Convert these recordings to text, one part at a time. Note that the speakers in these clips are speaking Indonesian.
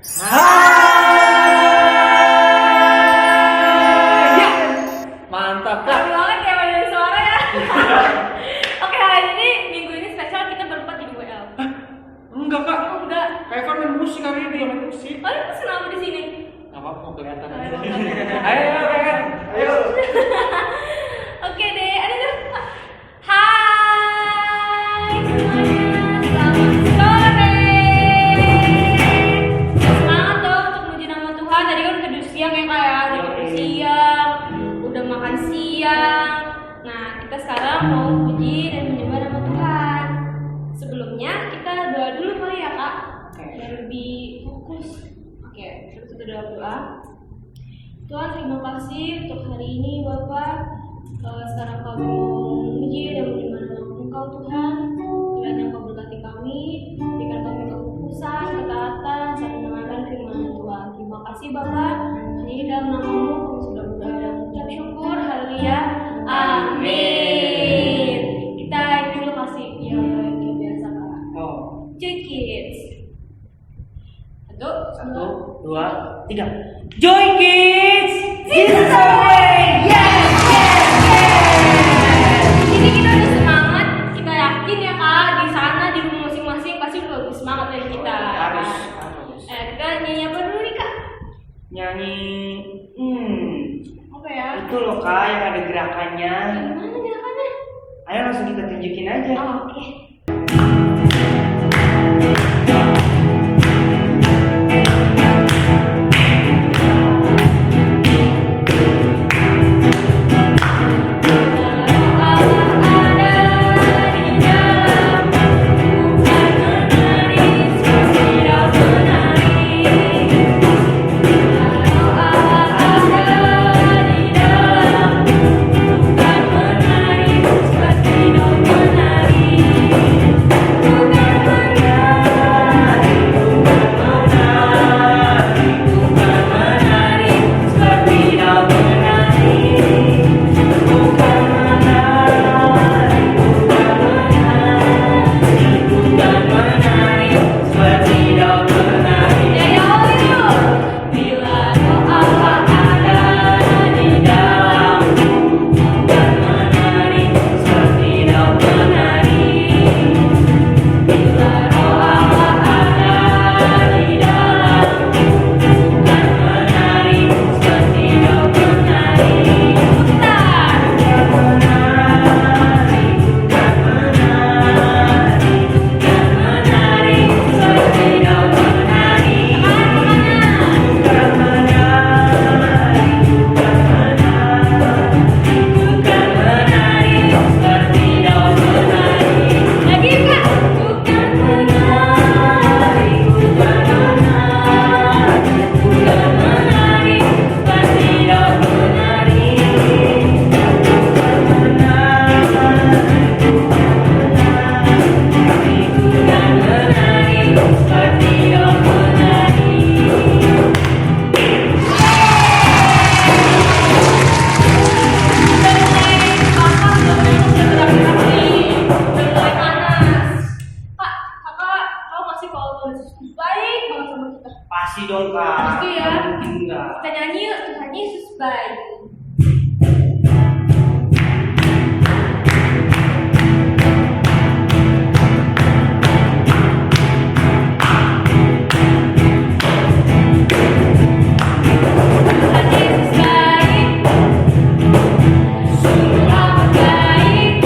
Hai. Ya, mantap Kak. Keren banget ya dari suara ya. Oke, hari ini minggu ini spesial kita berempat jadi WL. Enggak Kak. Oh, enggak. Kayak kan main musik hari ini, main musik. Oh, lu pesen apa di sini? Gak apa-apa, mau kelihatan Ayo, aja. ayo. Ayo, Kak. Ayo. Oke deh, ada deh. Hai semuanya, selamat sore. Semangat dong untuk memuji nama Tuhan. Tadi kan udah siang ya Kak ya, udah siang, udah makan siang. Nah, kita sekarang mau puji dan menyembah nama Tuhan. Sebelumnya kita doa dulu kali ya Kak, biar lebih fokus. Oke, terus kita doa. Tuhan, terima kasih untuk hari ini Bapak. Sekarang kami memuji dan menyembah nama Engkau Tuhan. Kiranya Engkau berkati kami, berikan kami kefokusan, ketaatan, dan mendengarkan firman Tuhan. Terima kasih Bapak. Hanya di dalam namamu kami sudah berdoa dan mengucap syukur. Haleluya. Amin. Kita ini dulu kasih yang biasa Kak. Oh. Joy Kids. Satu, dua, tiga. Joy Kids! Jesus away! Yes! Ini kita udah semangat, kita yakin ya Kak, di sana di rumah masing-masing pasti udah lebih semangat dari kita. Harus. Kita nyanyi apa dulu nih Kak? Nyanyi. Apa ya? Itu loh Kak, yang ada gerakannya. Gimana gerakannya? Ayo langsung kita tunjukin aja. Oh, oke. Pasti dong Kak. Pasti ya. Mungkin enggak. Kita nyanyi yuk, Tuhan Yesus baik. Tuhan Yesus baik, sungguh amat baik,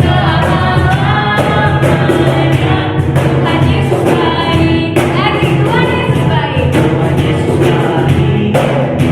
selama-lamanya. Tuhan Yesus baik, lagi Tuhan Yesus baik. Tuhan Yesus baik.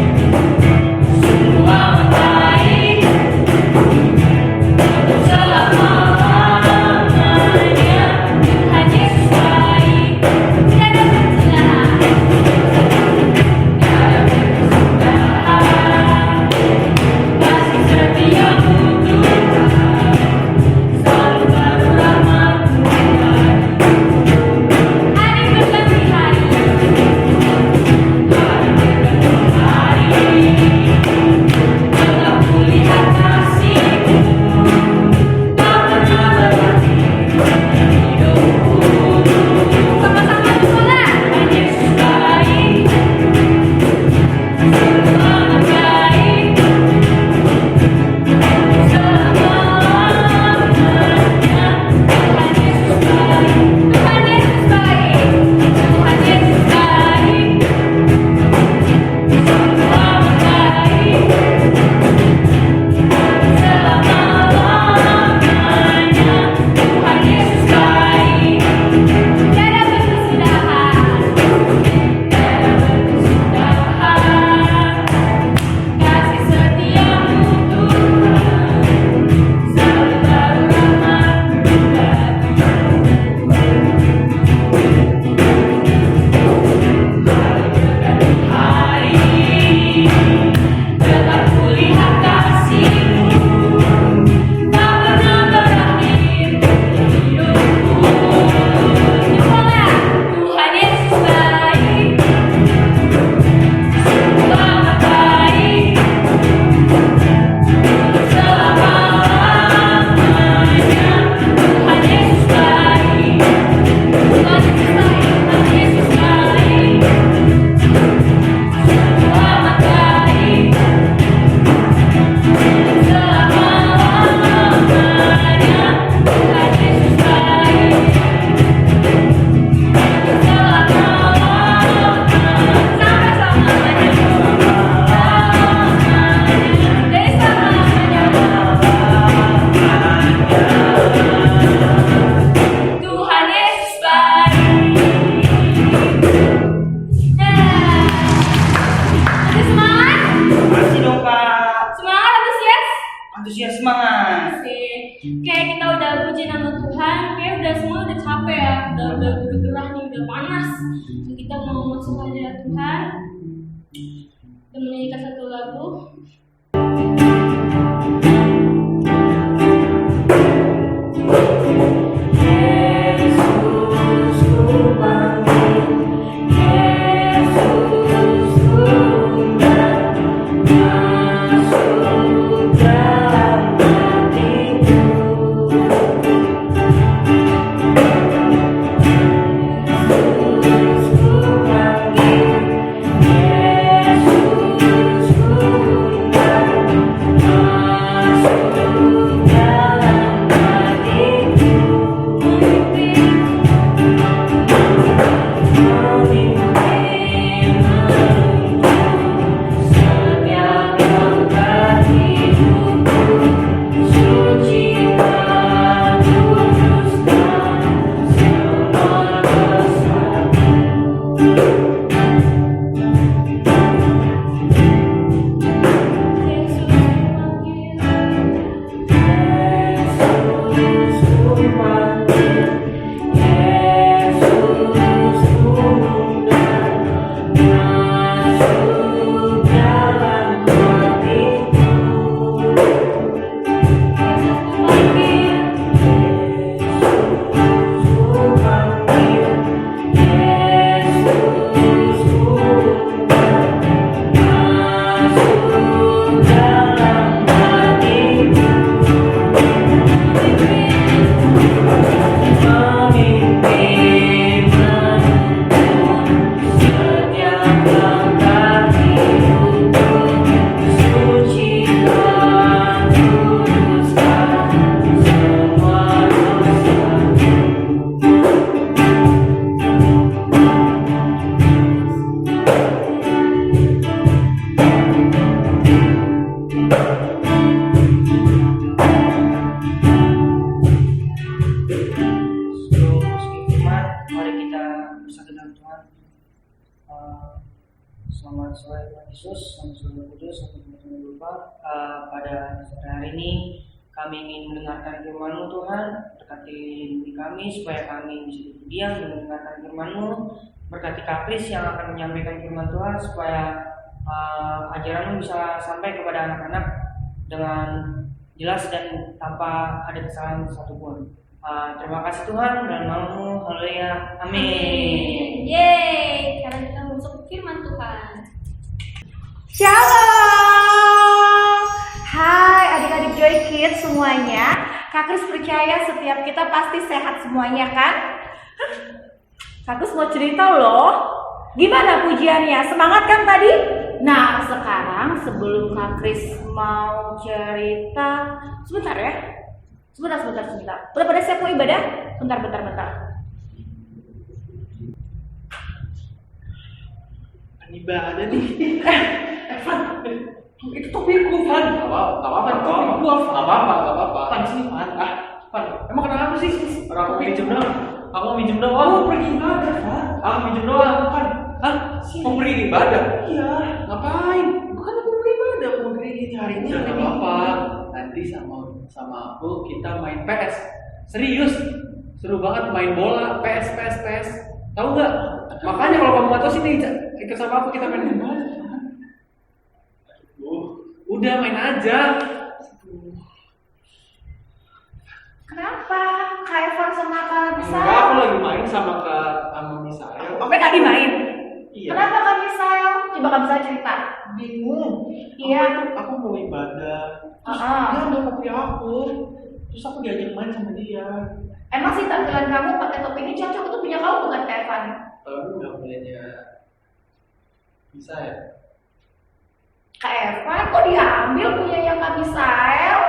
Tuhan. Kita menyanyikan satu lagu. Selamat sore Tuhan Yesus, selamat sore Kudus, selamat sore Bapa. Pada sore hari ini kami ingin mendengarkan firman-Mu Tuhan, berkati diri kami supaya kami bisa diam mendengarkan firman-Mu, berkati Kapris yang akan menyampaikan firman Tuhan supaya ajaran-Mu bisa sampai kepada anak-anak dengan jelas dan tanpa ada kesalahan satupun. Terima kasih Tuhan dan nama-Mu, haleluya, amin. Yeay, sekarang kita masuk firman Tuhan. Shalom. Hai adik-adik Joy Kids semuanya. Kak Kris percaya setiap kita pasti sehat semuanya kan? Kak Kris mau cerita loh. Gimana pujiannya? Semangat kan tadi? Nah sekarang sebelum Kak Kris mau cerita, sebentar ya. Sebentar. Udah pada siap mau ibadah? Bentar. Ibadah nih. Van, itu topikku, Van. Gak apa-apa. Van, sini, Van. Van, emang kenapa sih? Orang aku minjem doang. Aku pergi ibadah, Van. Aku minjem doang, Van. Hah? Mau pergi ibadah? Iya. Ngapain? Bukan aku pergi ibadah, aku mau pergi hari ini. Gak apa-apa. Nanti sama aku kita main PS. Serius? Seru banget main bola, PS. Tahu nggak? Makanya kalau kamu nggak tahu sini ikut sama aku kita main bola. Udah main aja. Kenapa? Kak Evan sama Kak Bisa? Enggak, aku lagi main sama Misael. Oke tadi main? Iya. Kenapa Kak Misael? Coba Kak Misael cerita. Bingung. Iya. Aku mau ibadah. Terus Ah. dia nggak kopi aku. Terus aku diajak main sama dia. Emang sih tampilan kamu pakai topi ini cocok untuk punya kamu bukan Kak Evan? Kamu nggak punyanya bisa ya? Kak Evan kok diambil punyanya Kak Misael?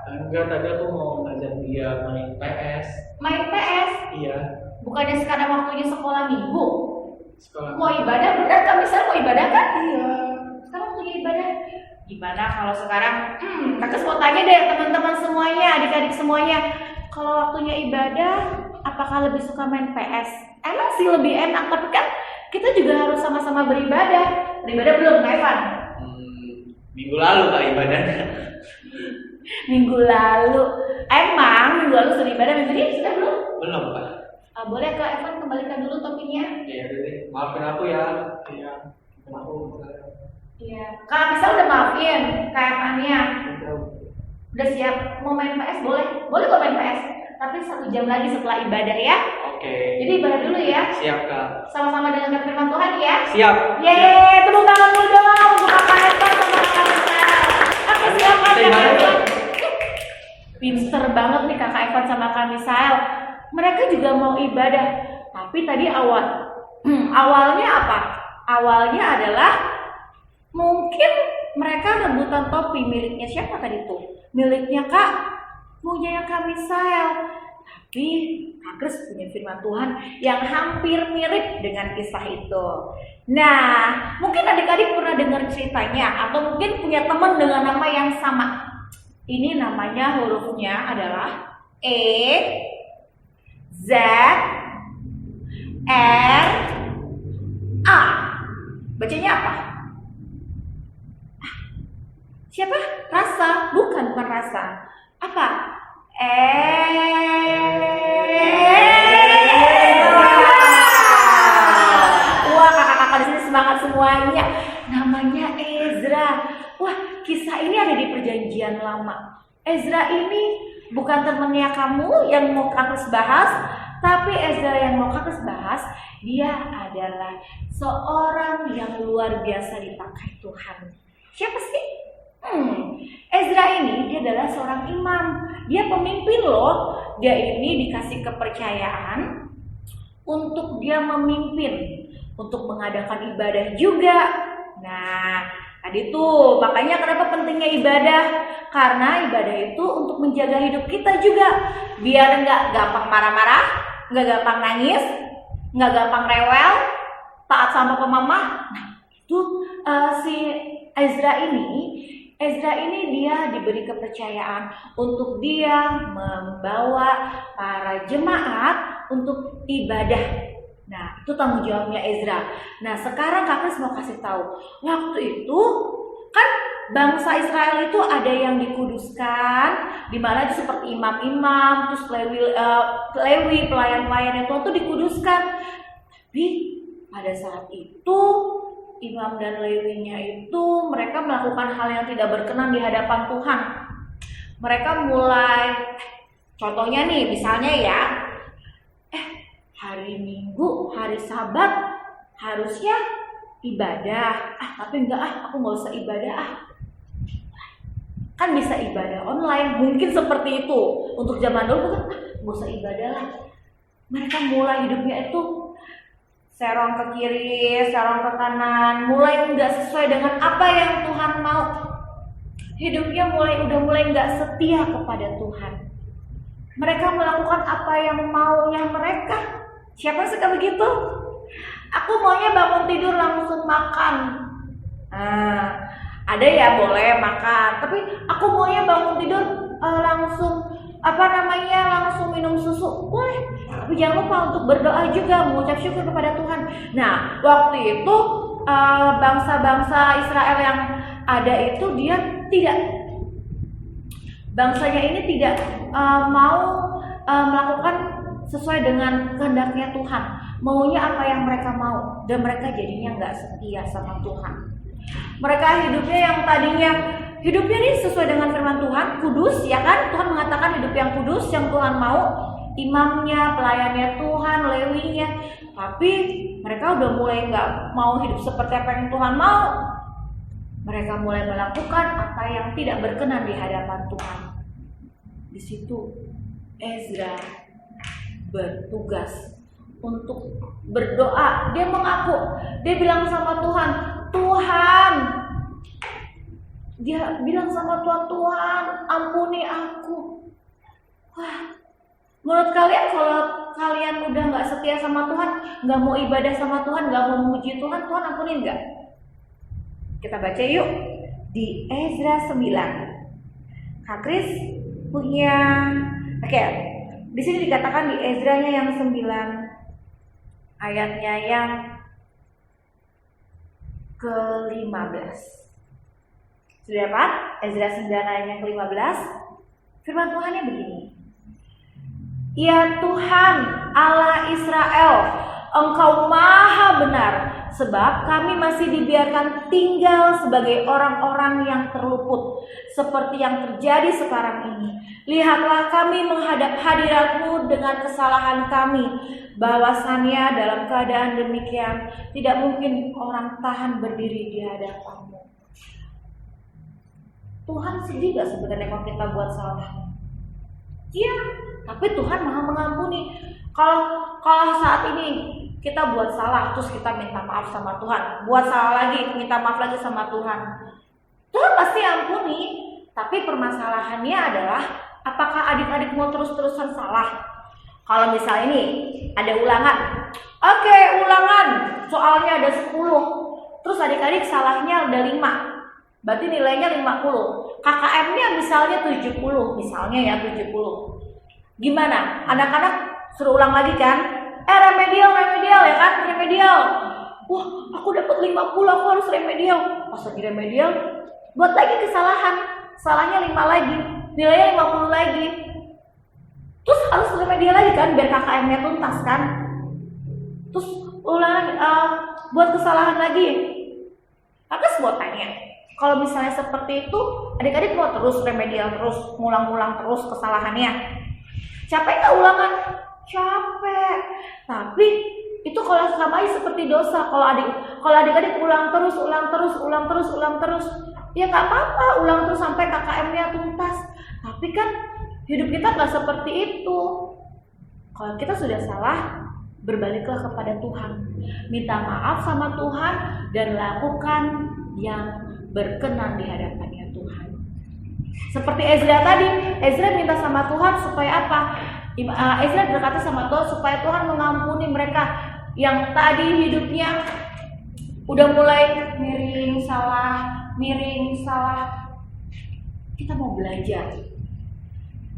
Enggak, tadi aku mau ngajak dia main PS. Main PS? Iya. Bukannya sekarang waktunya sekolah minggu? Sekolah. Mau ibadah? Benar Kak Misael mau ibadah kan? Iya. Sekarang waktunya ibadah. Gimana kalau sekarang? Kakak mau tanya deh teman-teman semuanya, adik-adik semuanya. Kalau waktunya ibadah, apakah lebih suka main PS? Emang sih lebih enak, tapi kan kita juga harus sama-sama beribadah. Beribadah belum, Kak Evan? Minggu lalu Kak ibadahnya. Minggu lalu. Emang minggu lalu sudah ibadah, minggu ini sudah belum? Belum Pak. Boleh Kak Evan kembalikan dulu topinya? Iya deh, maafin aku ya. Iya, maafin aku. Iya. Kak Misal udah maafin Kak Evannya. Udah siap mau main PS? Boleh kok main PS. Tapi 1 jam lagi setelah ibadah ya. Oke. Jadi ibadah dulu ya. Siap Kak. Sama-sama dengan firman Tuhan ya. Siap. Yeay, tepuk tangan dulu dong untuk Kak Evan sama Kak Misal. Oke, silakan Kita Kak ibadah, Evan. Pinter banget nih Kakak Evan sama Kak Misal. Mereka juga mau ibadah. Tapi tadi awalnya apa? Awalnya adalah mungkin mereka rebutan topi miliknya siapa tadi tuh? Miliknya Kak, punya Kak Misal. Tapi Kak Kris punya firman Tuhan yang hampir mirip dengan kisah itu. Nah, mungkin adik-adik pernah dengar ceritanya atau mungkin punya teman dengan nama yang sama. Ini namanya hurufnya adalah E, Z, R, A. Bacanya apa? Siapa? Rasa? Bukan rasa. Apa? Wah, kakak-kakak di sini semangat semuanya. Namanya Ezra. Wah, kisah ini ada di Perjanjian Lama. Ezra ini bukan temennya kamu yang mau Kakak bahas, tapi Ezra yang mau Kakak bahas, dia adalah seorang yang luar biasa dipakai Tuhan. Siapa sih? Ezra ini dia adalah seorang imam. Dia pemimpin loh. Dia ini dikasih kepercayaan untuk dia memimpin, untuk mengadakan ibadah juga. Nah, tadi tuh makanya kenapa pentingnya ibadah? Karena ibadah itu untuk menjaga hidup kita juga, biar nggak gampang marah-marah, nggak gampang nangis, nggak gampang rewel, taat sama mama. Nah, itu si Ezra ini dia diberi kepercayaan untuk dia membawa para jemaat untuk ibadah. Nah, itu tanggung jawabnya Ezra. Nah, sekarang Kak Kris mau kasih tahu. Waktu itu kan bangsa Israel itu ada yang dikuduskan, di mana itu seperti imam-imam, terus Lewi, pelayan-pelayan itu tuh dikuduskan. Tapi pada saat itu imam dan Lewinya itu mereka melakukan hal yang tidak berkenan di hadapan Tuhan. Mereka mulai, contohnya nih, misalnya ya, hari Minggu, hari Sabat harusnya ibadah. Tapi aku nggak usah ibadah. Kan bisa ibadah online, mungkin seperti itu. Untuk zaman dulu kan, nggak usah ibadah lah. Mereka mulai hidupnya itu serong ke kiri, serong ke kanan, mulai nggak sesuai dengan apa yang Tuhan mau. Hidupnya udah mulai nggak setia kepada Tuhan. Mereka melakukan apa yang maunya mereka. Siapa yang suka begitu? Aku maunya bangun tidur langsung makan. Ada ya boleh makan, tapi aku maunya bangun tidur langsung langsung minum susu, boleh. Tapi jangan lupa untuk berdoa juga, mengucap syukur kepada Tuhan. Nah, waktu itu bangsa-bangsa Israel yang ada itu dia tidak, bangsanya ini tidak mau melakukan sesuai dengan kehendaknya Tuhan, maunya apa yang mereka mau, dan mereka jadinya nggak setia sama Tuhan. Mereka hidupnya yang tadinya hidupnya ini sesuai dengan firman Tuhan, kudus, ya kan? Tuhan mengatakan hidup yang kudus, yang Tuhan mau, imamnya, pelayannya Tuhan, Lewinya. Tapi mereka udah mulai nggak mau hidup seperti apa yang Tuhan mau. Mereka mulai melakukan apa yang tidak berkenan di hadapan Tuhan. Di situ Ezra bertugas untuk berdoa. Dia mengaku, dia bilang sama Tuhan, dia bilang sama Tuhan, ampuni aku. Wah, menurut kalian kalau kalian udah nggak setia sama Tuhan, nggak mau ibadah sama Tuhan, nggak mau memuji Tuhan, Tuhan ampunin nggak? Kita baca yuk di Ezra 9. Kak Kris punya, di sini dikatakan di Ezranya yang 9 ayatnya yang ke-15. Sudah dapat? Ezra 9 ayat yang ke-15. Firman Tuhannya begini. Ya Tuhan, Allah Israel, Engkau maha benar, sebab kami masih dibiarkan tinggal sebagai orang-orang yang terluput, seperti yang terjadi sekarang ini. Lihatlah kami menghadap hadirat-Mu dengan kesalahan kami, bahwasannya dalam keadaan demikian tidak mungkin orang tahan berdiri di hadapan-Mu. Tuhan sedih gak sebenarnya kalau kita buat salah? Iya, tapi Tuhan maha mengampuni. Kalau saat ini kita buat salah, terus kita minta maaf sama Tuhan, buat salah lagi, minta maaf lagi sama Tuhan, Tuhan pasti ampuni. Tapi permasalahannya adalah, apakah adik-adik mau terus-terusan salah? Kalau misalnya ini ada ulangan, oke, ulangan soalnya ada 10, terus adik-adik salahnya ada 5, berarti nilainya 50. KKM-nya misalnya 70, misalnya ya 70. Gimana? Anak-anak suruh ulang lagi kan? Remedial ya kan? Remedial. Wah, aku dapat 50, aku harus remedial. Pas lagi remedial, buat lagi kesalahan. Salahnya 5 lagi, nilainya 50 lagi. Terus harus remedial lagi kan biar KKM-nya tuntas kan? Terus ulang buat kesalahan lagi. Aku mau tanya, kalau misalnya seperti itu, adik-adik mau terus remedial terus, ngulang-ngulang terus kesalahannya? Capek nggak ulangan? Capek. Tapi itu kalau sama aja seperti dosa. Kalau adik-adik ulang terus, ya nggak apa-apa, ulang terus sampai KKM-nya tuntas. Tapi kan hidup kita nggak seperti itu. Kalau kita sudah salah, berbaliklah kepada Tuhan, minta maaf sama Tuhan dan lakukan yang berkenan di hadapannya Tuhan. Seperti Ezra tadi, Ezra minta sama Tuhan supaya apa? Ezra berkata sama Tuhan supaya Tuhan mengampuni mereka yang tadi hidupnya udah mulai miring salah. Kita mau belajar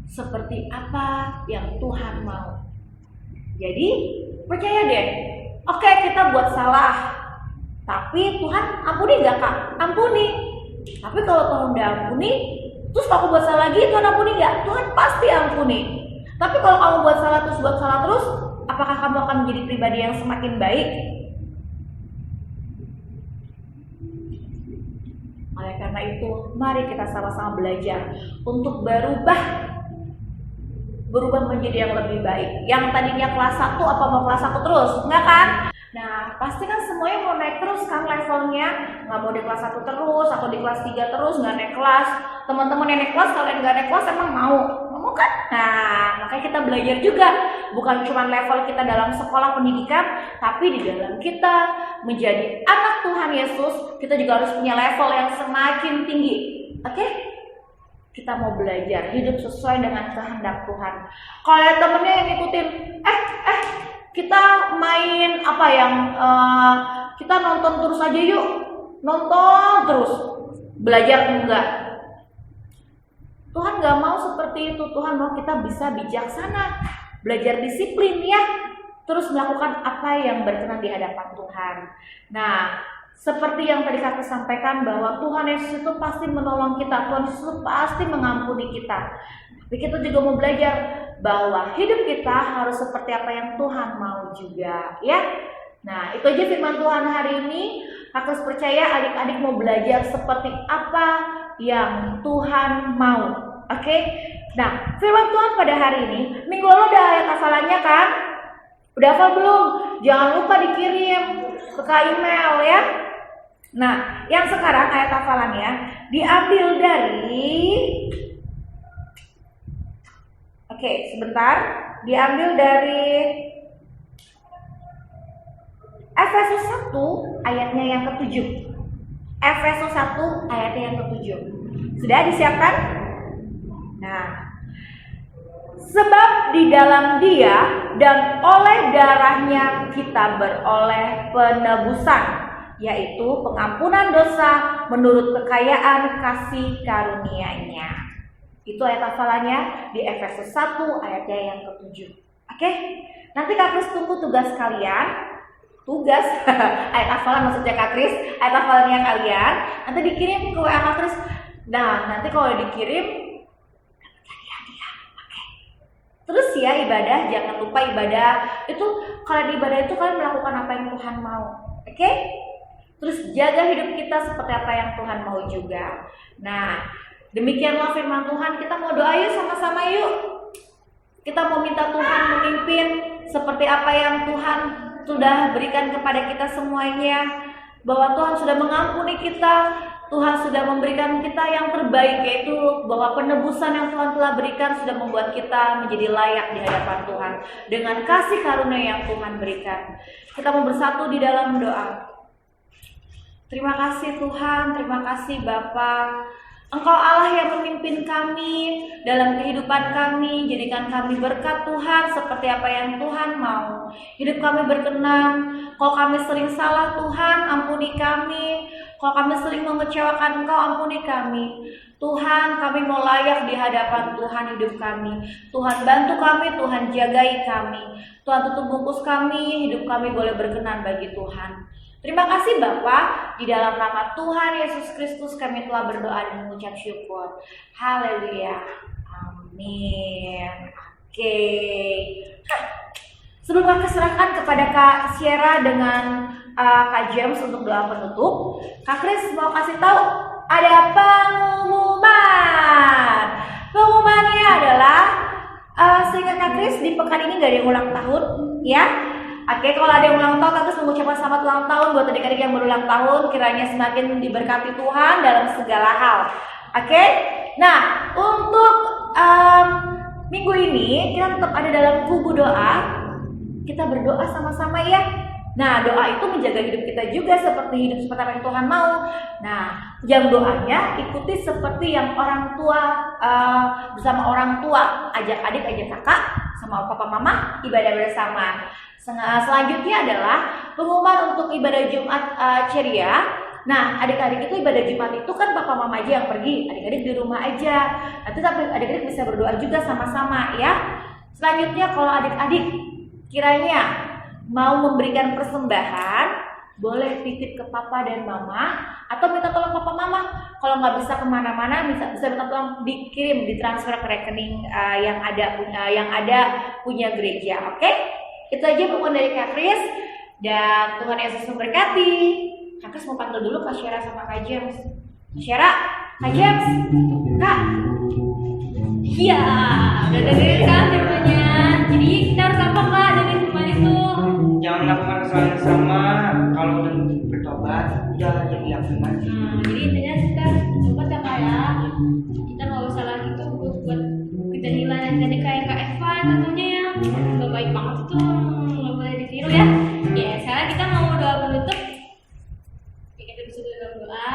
seperti apa yang Tuhan mau. Jadi percaya deh, oke, kita buat salah, tapi Tuhan ampuni gak kak? Ampuni. Tapi kalau Tuhan udah ampuni, terus aku buat salah lagi, Tuhan ampuni gak? Tuhan pasti ampuni. Tapi kalau kamu buat salah terus, apakah kamu akan menjadi pribadi yang semakin baik? Oleh karena itu, mari kita sama-sama belajar untuk berubah menjadi yang lebih baik. Yang tadinya kelas 1 apa mau kelas 1 terus? Enggak kan? Nah, pasti kan semuanya mau naik terus kan levelnya. Nggak mau di kelas 1 terus atau di kelas 3 terus, nggak naik kelas. Teman-teman yang naik kelas, kalian nggak naik kelas emang mau kan? Nah, makanya kita belajar juga. Bukan cuma level kita dalam sekolah pendidikan, tapi di dalam kita menjadi anak Tuhan Yesus, kita juga harus punya level yang semakin tinggi. Oke? Kita mau belajar hidup sesuai dengan kehendak Tuhan. Kalau ada temennya yang ngikutin, kita main apa yang kita nonton terus aja yuk, nonton terus, belajar enggak. Tuhan nggak mau seperti itu. Tuhan mau kita bisa bijaksana, belajar disiplin ya, terus melakukan apa yang berkenan di hadapan Tuhan. Nah, seperti yang tadi kakak sampaikan bahwa Tuhan Yesus itu pasti menolong kita, Tuhan Yesus itu pasti mengampuni kita. Tapi kita juga mau belajar bahwa hidup kita harus seperti apa yang Tuhan mau juga, ya. Nah, itu aja firman Tuhan hari ini. Kakak percaya adik-adik mau belajar seperti apa yang Tuhan mau. Oke? Nah, firman Tuhan pada hari ini, minggu lalu udah ayat hafalannya kan? Udah hafal belum? Jangan lupa dikirim ke email ya. Nah, yang sekarang ayat hafalannya diambil dari diambil dari Efesus 1 ayatnya yang ke-7. Efesus 1 ayatnya yang ke-7. Sudah disiapkan? Nah, sebab di dalam Dia dan oleh darahnya kita beroleh penebusan, yaitu pengampunan dosa menurut kekayaan kasih karunia-Nya. Itu ayat hafalannya di Efesus 1 ayatnya yang ke-7. Oke? Nanti Kak Kris tunggu tugas kalian. Ayat hafalan maksudnya Kak Kris, ayat hafalannya kalian nanti dikirim ke WA Kak Kris. Nah, nanti kalau dikirim dapat hadiah. Oke. Terus ya ibadah, jangan lupa ibadah itu, kalian ibadah itu kalian melakukan apa yang Tuhan mau. Oke? Terus jaga hidup kita seperti apa yang Tuhan mau juga. Nah, demikianlah firman Tuhan. Kita mau doa yuk sama-sama yuk. Kita mau minta Tuhan memimpin seperti apa yang Tuhan sudah berikan kepada kita semuanya. Bahwa Tuhan sudah mengampuni kita, Tuhan sudah memberikan kita yang terbaik, yaitu bahwa penebusan yang Tuhan telah berikan sudah membuat kita menjadi layak di hadapan Tuhan dengan kasih karunia yang Tuhan berikan. Kita mau bersatu di dalam doa. Terima kasih Tuhan, terima kasih Bapa. Engkau Allah yang memimpin kami dalam kehidupan kami, jadikan kami berkat Tuhan seperti apa yang Tuhan mau. Hidup kami berkenan. Kalau kami sering salah Tuhan, ampuni kami. Kalau kami sering mengecewakan Engkau, ampuni kami. Tuhan, kami mau layak di hadapan Tuhan hidup kami. Tuhan bantu kami, Tuhan jagai kami. Tuhan tutup bungkus kami, hidup kami boleh berkenan bagi Tuhan. Terima kasih Bapa, di dalam nama Tuhan Yesus Kristus kami telah berdoa dan mengucap syukur. Haleluya. Amin. Oke. Sebelum Kak serahkan kepada Kak Sierra dengan Kak James untuk doa penutup, Kak Kris mau kasih tahu ada pengumuman. Pengumumannya adalah seingat Kak Kris di pekan ini gak ada yang ulang tahun, ya. Oke, kalau ada yang ulang tahun, Kak Kris mengucapkan selamat ulang tahun buat adik-adik yang berulang tahun. Kiranya semakin diberkati Tuhan dalam segala hal. Oke, nah untuk minggu ini kita tetap ada dalam kubu doa. Kita berdoa sama-sama ya. Nah, doa itu menjaga hidup kita juga seperti hidup seperti apa yang Tuhan mau. Nah, jam doanya ikuti seperti yang orang tua bersama orang tua. Ajak adik, ajak kakak, sama papa mama ibadah bersama. Selanjutnya adalah pengumuman untuk ibadah Jumat ceria. Nah, adik-adik itu ibadah Jumat itu kan papa mama aja yang pergi, adik-adik di rumah aja. Nanti tapi adik-adik bisa berdoa juga sama-sama ya. Selanjutnya kalau adik-adik kiranya mau memberikan persembahan, boleh titip ke papa dan mama atau minta tolong papa mama. Kalau nggak bisa kemana-mana, bisa minta tolong dikirim, ditransfer ke rekening yang ada punya gereja. Oke? Itu aja pengumuman dari Kak Kris, dan Tuhan Yesus memberkati. Kak Kris mau panggil dulu Kak Sierra sama Kak James. Kak Sierra, Kak James, Kak. Iya, udah dengerin kan temanya. Jadi kita harus apa Kak dari teman itu? Jangan lakukan kesalahan yang sama. Kalau udah bertobat, udah jadi yang benar. Jadi intinya kita coba ya Kak ya. Kita nggak usah lagi tuh buat kita nilai tadi kayak Kak Evan tentunya ya. Gak baik banget tuh, nggak boleh ditiru ya. Ya, sekarang kita mau doa penutup. Kita bisa dalam doa.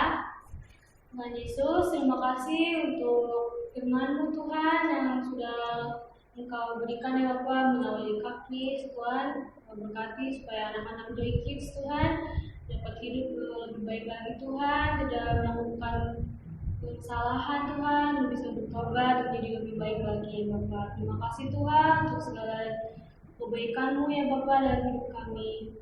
Tuhan Yesus, terima kasih untuk firman-Mu Tuhan yang sudah Engkau berikan ya Bapak melalui Kak Kris Tuhan. Berkati supaya anak-anak Joy Kids Tuhan dapat hidup lebih baik lagi Tuhan, tidak melakukan kesalahan Tuhan, bisa bertobat menjadi lebih baik lagi Bapak. Terima kasih Tuhan untuk segala kebaikan-Mu ya Bapak dalam hidup kami.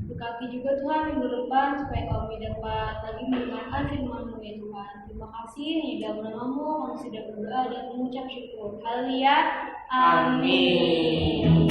Berkati juga Tuhan minggu depan supaya kami dapat lagi mendengarkan firman-Mu ya Tuhan. Terima kasih, di dalam nama-Mu kami sudah berdoa dan mengucap syukur. Haleluya. Amin.